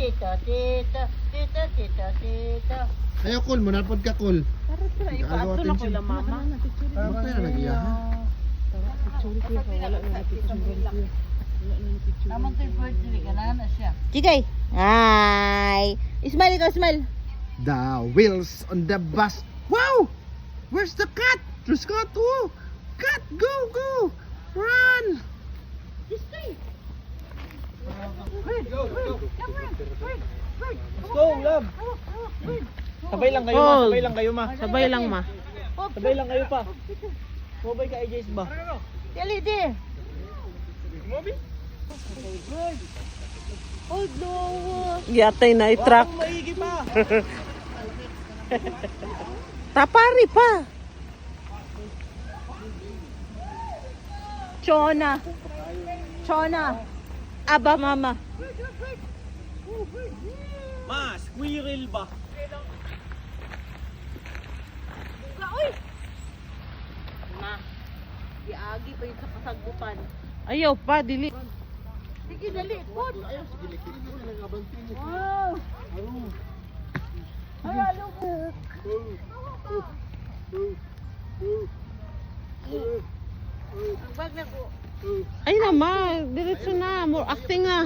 tita, tita, tita, tita, tita. Ayaw kol, manapod ka kol. Tara, tara, ipato na ko lang mama. Bakit na nagiyahan? Naman to'y birthday ka na siya. Chikay. Hi. Smile ikaw, smile. The wheels on the bus. Wow! Where's the cat? There's cat too. Cat, go, go. Run. Go, love. Sabay lang kayo, ma. Sabay lang kayo, ma. Sabay lang, ma. Sabay lang kayo pa. Mobile ka, AJ's ba? Dali, di. Yatay na i-truck. Wow, maigi pa. Tapari pa. Chona. Chona. Aba, mama. Ma, squirrel ba? Ma, iagi pa yun sa kasagupan. Ayaw pa, dili. Sige, dali. Put. Wow. Ay, alo ko. Ang bag na ko. Ay naman, diretso na. More acting nga.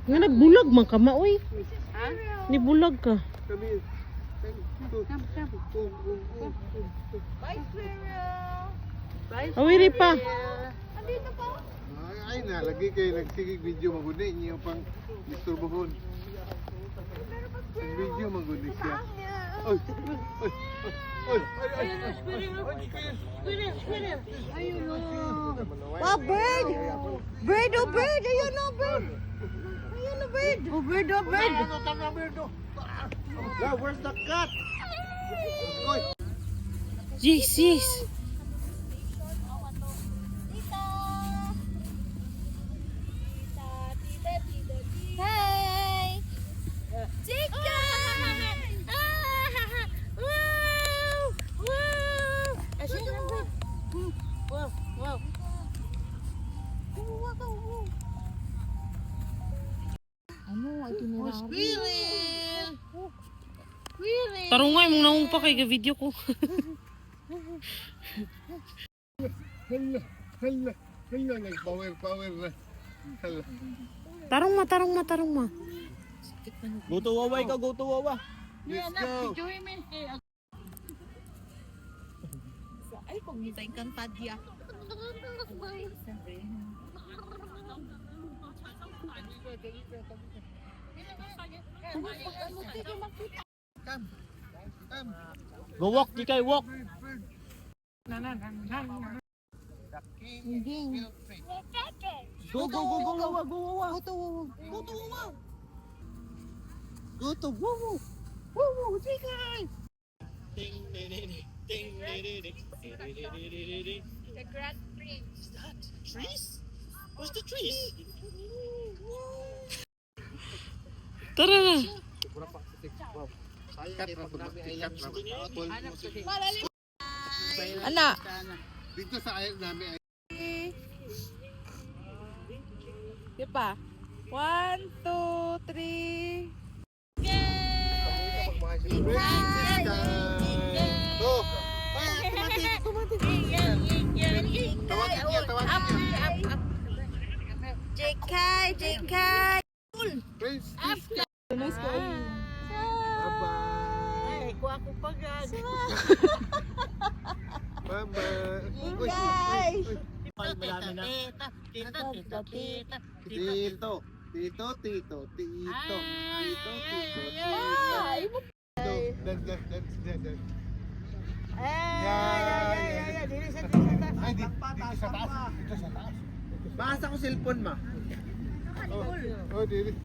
Nga nagbulag man ka, maoy. Ha? Nibulag ka. Bye, squirrel. Bye, Awiri pa. Andito pa. Ay na, lagi kayo nagsigig video maguni niyo pang disturbohon. Ang video maguni siya. Ay, ay, ay, ay, ay, Squirrel, squirrel. Ayun o. Wow, bird! Bird, oh bird! Ayun oh, bird! Ayun oh, bird! Oh, bird, oh, bird! Now, where's the cat? Oy. Jesus! Hi! Chica! Wow! Wow! Asan na ba? Wow! Wow! Ano? Itinerary? Squirrel! Squirrel! Tarungay mong naong pa kay video ko. Hala, hala, hala, nag-power na. Hala. Tarong ma, tarong ma, tarong ma. Go to Wawa, ikaw, go to Wawa. Let's go. Ay, kung hintay kang tadya. Come. Come. Go walk, di kayo walk. Go, go, go, go, Wawa, go, Wawa. Go to Wawa. Go to Wawa. Go to Wawa. Wawa, Jikay. Ding, ding, ding, ding, ding, ding, ding. The Grand Prix. Is that trees? Where's the trees? Tara na. Ana. Dito sa ayat namin ay Di pa. 1, 2, 3. Oh, tumatik. Tawagin niya. JK, JK. Prince, Bye-bye. bye-bye. Kuha ko pagad. Bye-bye. Uy, Guys. Marami na. Tita. Tito, tito, tito, tito, tito, tito, Ay, tito. Dance. ay, dili sa Ay, dito sa taas. Dito sa taas. Basta ko cellphone ma. Oh, dili.